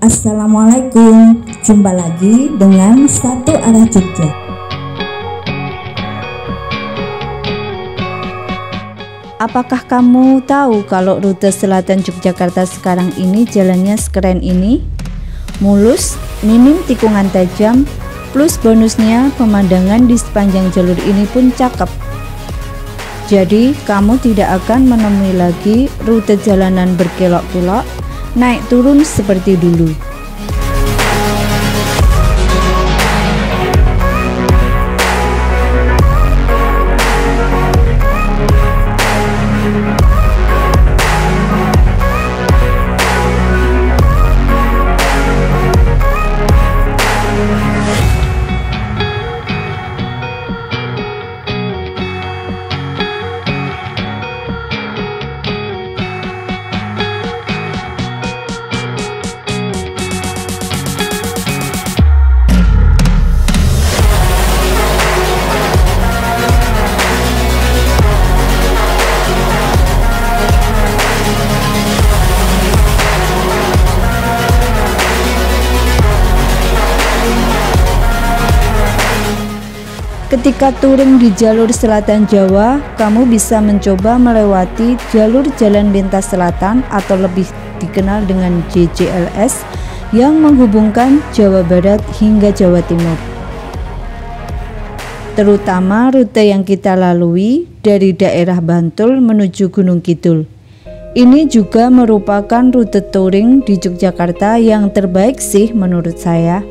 Assalamualaikum, jumpa lagi dengan Satu Arah Jogja. Apakah kamu tahu kalau rute selatan Yogyakarta sekarang ini jalannya sekeren ini? Mulus, minim tikungan tajam, plus bonusnya pemandangan di sepanjang jalur ini pun cakep. Jadi kamu tidak akan menemui lagi rute jalanan berkelok-kelok, naik turun seperti dulu. Ketika touring di jalur selatan Jawa, kamu bisa mencoba melewati jalur jalan lintas selatan atau lebih dikenal dengan JJLS yang menghubungkan Jawa Barat hingga Jawa Timur. Terutama rute yang kita lalui dari daerah Bantul menuju Gunung Kidul. Ini juga merupakan rute touring di Yogyakarta yang terbaik sih menurut saya.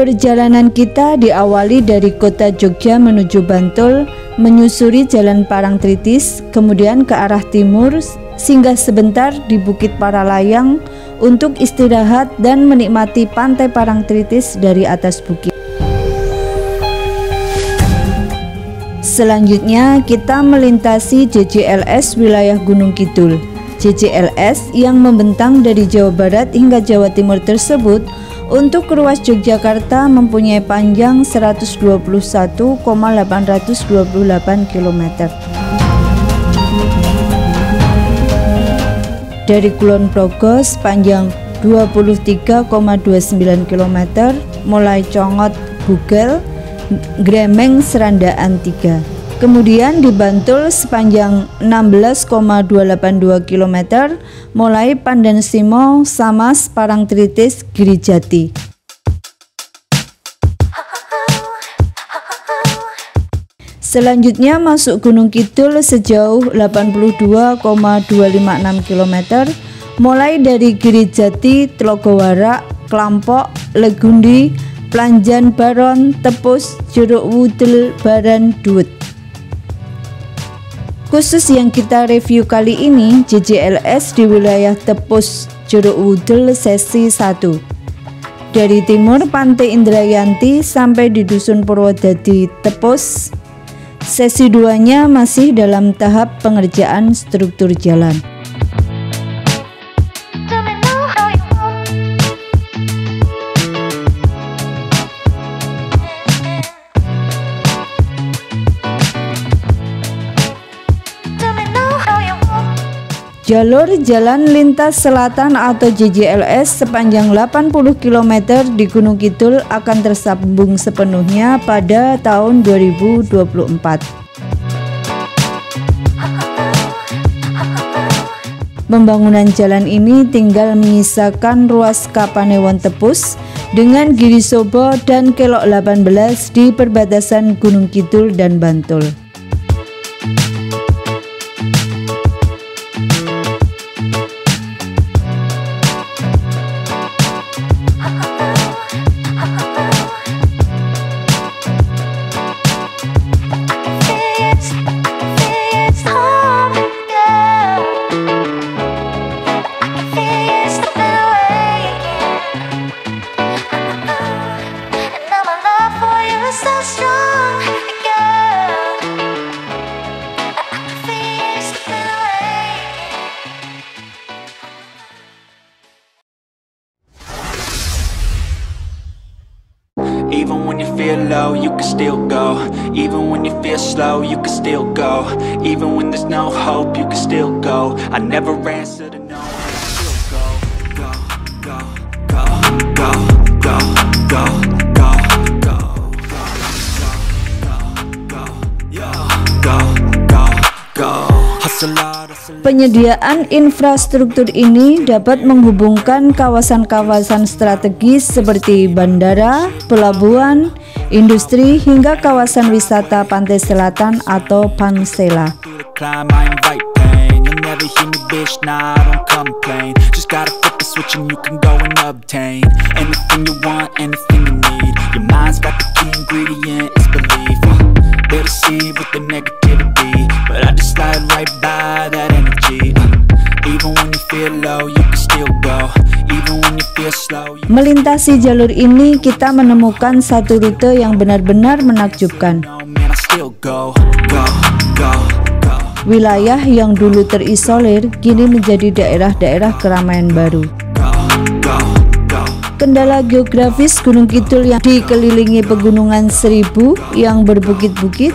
Perjalanan kita diawali dari kota Jogja menuju Bantul, menyusuri Jalan Parangtritis, kemudian ke arah timur, singgah sebentar di Bukit Paralayang untuk istirahat dan menikmati pantai Parangtritis dari atas bukit. Selanjutnya kita melintasi JJLS wilayah Gunung Kidul. JJLS yang membentang dari Jawa Barat hingga Jawa Timur tersebut untuk ruas Yogyakarta mempunyai panjang 121,828 km. Dari Kulon Progo sepanjang 23,29 km mulai Congot Bugel, Gremeng Serandaan 3. Kemudian di Bantul sepanjang 16,282 km mulai Pandan Simo, Samas, Parangtritis, Girijati. Selanjutnya masuk Gunung Kidul sejauh 82,256 km mulai dari Girijati, Tlogowara, Klampok, Legundi, Planjan Baron, Tepus, Jeruk Wudel, Baran, Duet. Khusus yang kita review kali ini JJLS di wilayah Tepus Jeruk Wudel sesi 1. Dari timur Pantai Indrayanti sampai di Dusun Purwodadi Tepus. Sesi 2-nya masih dalam tahap pengerjaan struktur jalan. Jalur Jalan Lintas Selatan atau JJLS sepanjang 80 km di Gunung Kidul akan tersambung sepenuhnya pada tahun 2024. Pembangunan jalan ini tinggal menyisakan ruas Kapanewon Tepus dengan Girisobo dan Kelok 18 di perbatasan Gunung Kidul dan Bantul. So strong, girl. still go. Even when you feel slow, you can still go. Even when there's no hope, you can still go. I never answer to no, I still go. Go, go, go, go, go, go, go, go, go, go, go, go. Hustle hard, hustle hard. Penyediaan infrastruktur ini dapat menghubungkan kawasan-kawasan strategis seperti bandara, pelabuhan, industri, hingga kawasan wisata pantai selatan atau Pansela. Climb, I invite pain. You'll never hear me, bitch, nah, I don't complain. Just gotta flip the switch and you can go and obtain anything you want, anything you need. Your mind's got the key ingredient, it's belief. They're deceived with the negativity, but I just slide right by that energy. Even when you feel low, you can still go. Even when you feel slow, you Melintasi jalur ini, kita menemukan satu rute yang benar-benar menakjubkan. know, man, I still go, go, go, go. Wilayah yang dulu terisolir kini menjadi daerah-daerah keramaian baru. Kendala geografis Gunung Kidul yang dikelilingi pegunungan seribu yang berbukit-bukit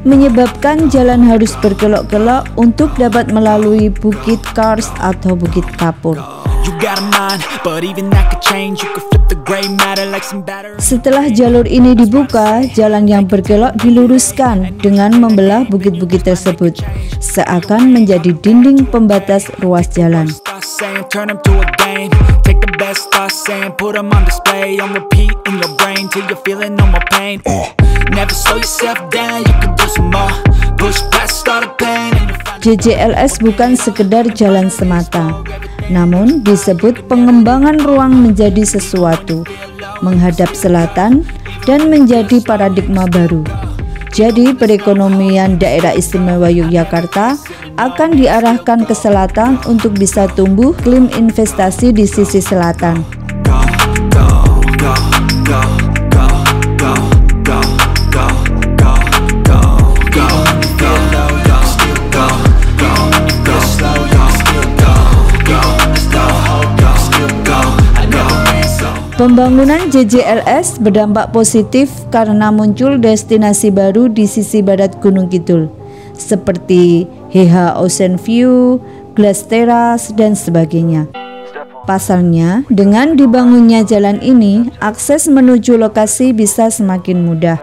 menyebabkan jalan harus berkelok-kelok untuk dapat melalui Bukit Kars atau Bukit Kapur. You got a mind, but even that could change. You could flip the gray matter like some batter. Setelah jalur ini dibuka, jalan yang berkelok diluruskan dengan membelah bukit-bukit tersebut, seakan menjadi dinding pembatas ruas jalan. Thoughts saying, turn them to a game. Take the best thoughts saying, put them on display. On repeat in your brain till you're feeling no more pain. Never slow yourself down, you can do some more. Push past all the pain and you find JJLS bukan sekedar jalan semata, namun disebut pengembangan ruang menjadi sesuatu, menghadap selatan, dan menjadi paradigma baru. Jadi perekonomian daerah istimewa Yogyakarta akan diarahkan ke selatan untuk bisa tumbuh iklim investasi di sisi selatan. go, go, go, go, go, go, go, go, go, go, go. Feel low, you still go, go. Feel slow, you still go, go. There's no hope, you still go. I never ran so. Pembangunan JJLS berdampak positif karena muncul destinasi baru di sisi barat Gunung Kidul, seperti HH Ocean View, Glass Terrace, dan sebagainya. Pasalnya, dengan dibangunnya jalan ini, akses menuju lokasi bisa semakin mudah.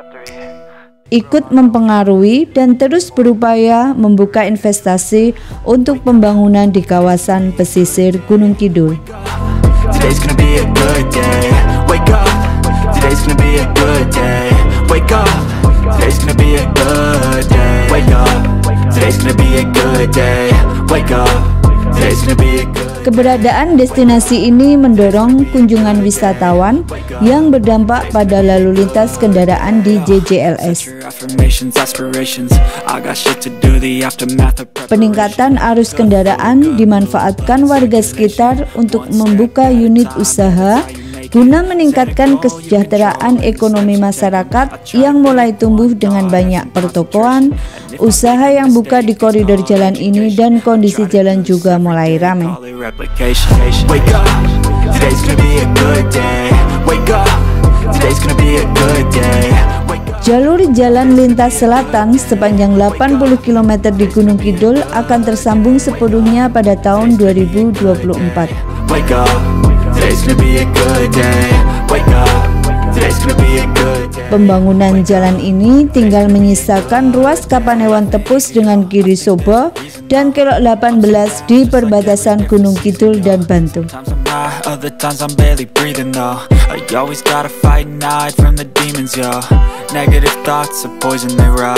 Ikut mempengaruhi dan terus berupaya membuka investasi untuk pembangunan di kawasan pesisir Gunung Kidul. Today's gonna be a good day. Wake up. Today's gonna be a good day. Wake up. Today's gonna be a good day. Wake up. Today's gonna be a good day. Wake up. Today's gonna be a good. Keberadaan destinasi ini mendorong kunjungan wisatawan yang berdampak pada lalu lintas kendaraan di JJLS. Affirmations, aspirations. I got shit to do. The aftermath of Peningkatan arus kendaraan dimanfaatkan warga sekitar untuk membuka unit usaha guna meningkatkan kesejahteraan ekonomi masyarakat yang mulai tumbuh dengan banyak pertokoan, usaha yang buka di koridor jalan ini, dan kondisi jalan juga mulai ramai. replication. Wake up. Today's gonna be a good day. Wake up. Today's gonna be a good day. Wake up. Jalur jalan lintas selatan sepanjang 80 km di Gunung Kidul akan tersambung sepenuhnya pada tahun 2024. Wake up. Today's gonna be a good day. Wake up. Today's gonna be a good day. Pembangunan jalan ini tinggal menyisakan ruas Kapanewon Tepus dengan Kiri Sobo dan Kelok 18 di perbatasan Gunung Kidul dan Bantul. Times I'm high, other times I'm barely breathing though. I always gotta fight and hide from the demons, yo. Negative thoughts are poison, they rot.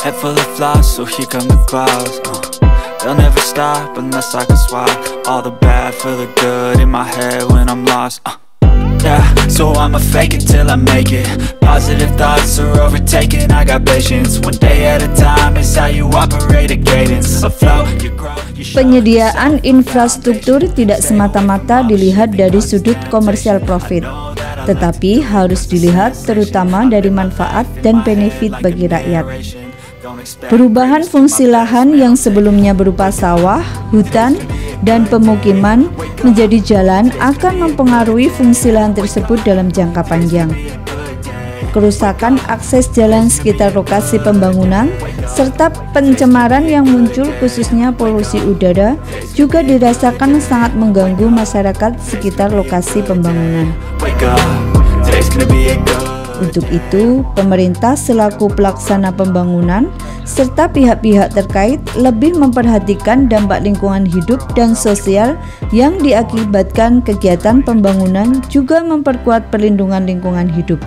Head full of flies, so here come the clouds. They'll never stop unless I can swap all the bad for the good in my head when I'm lost. Yeah, so I'ma fake it till I make it. Positive thoughts are overtaken, I got patience. One day at a time is how you operate a cadence. Afloat, you grow, you show. Penyediaan infrastruktur tidak semata-mata dilihat dari sudut komersial profit, tetapi harus dilihat terutama dari manfaat dan benefit bagi rakyat. Perubahan fungsi lahan yang sebelumnya berupa sawah, hutan, dan pemukiman menjadi jalan akan mempengaruhi fungsi lahan tersebut dalam jangka panjang. kerusakan akses jalan sekitar lokasi pembangunan, serta pencemaran yang muncul khususnya polusi udara juga dirasakan sangat mengganggu masyarakat sekitar lokasi pembangunan. Untuk itu, pemerintah selaku pelaksana pembangunan serta pihak-pihak terkait lebih memperhatikan dampak lingkungan hidup dan sosial yang diakibatkan kegiatan pembangunan, juga memperkuat perlindungan lingkungan hidup.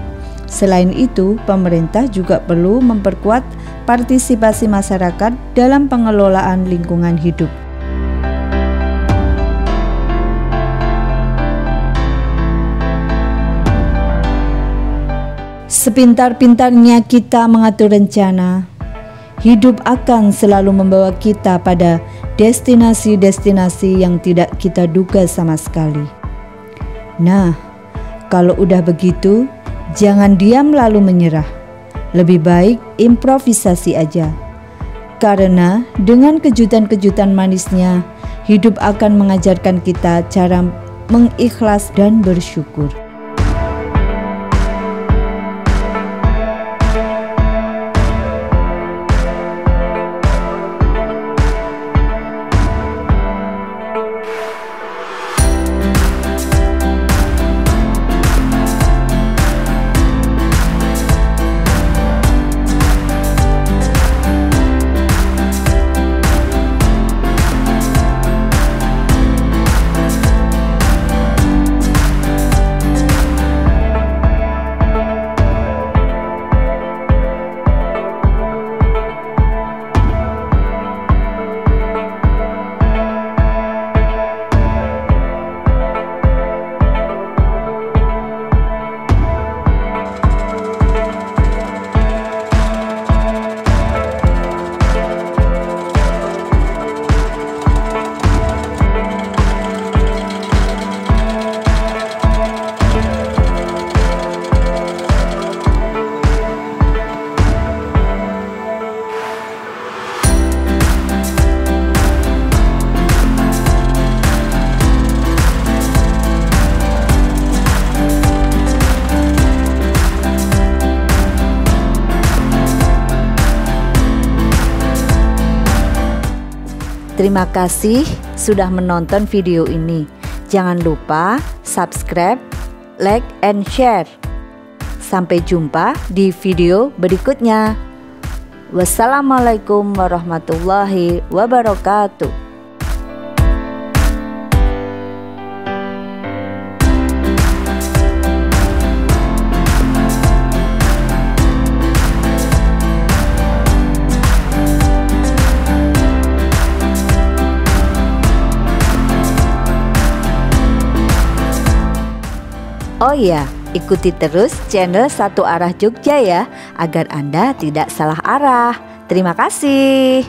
Selain itu, pemerintah juga perlu memperkuat partisipasi masyarakat dalam pengelolaan lingkungan hidup. Sepintar-pintarnya kita mengatur rencana, hidup akan selalu membawa kita pada destinasi-destinasi yang tidak kita duga sama sekali. Nah, kalau udah begitu, jangan diam lalu menyerah. Lebih baik improvisasi aja. Karena dengan kejutan-kejutan manisnya, hidup akan mengajarkan kita cara mengikhlas dan bersyukur. Terima kasih sudah menonton video ini. Jangan lupa subscribe, like, and share. Sampai jumpa di video berikutnya. Wassalamualaikum warahmatullahi wabarakatuh. Oh iya, ikuti terus channel Satu Arah Jogja ya, agar Anda tidak salah arah. Terima kasih.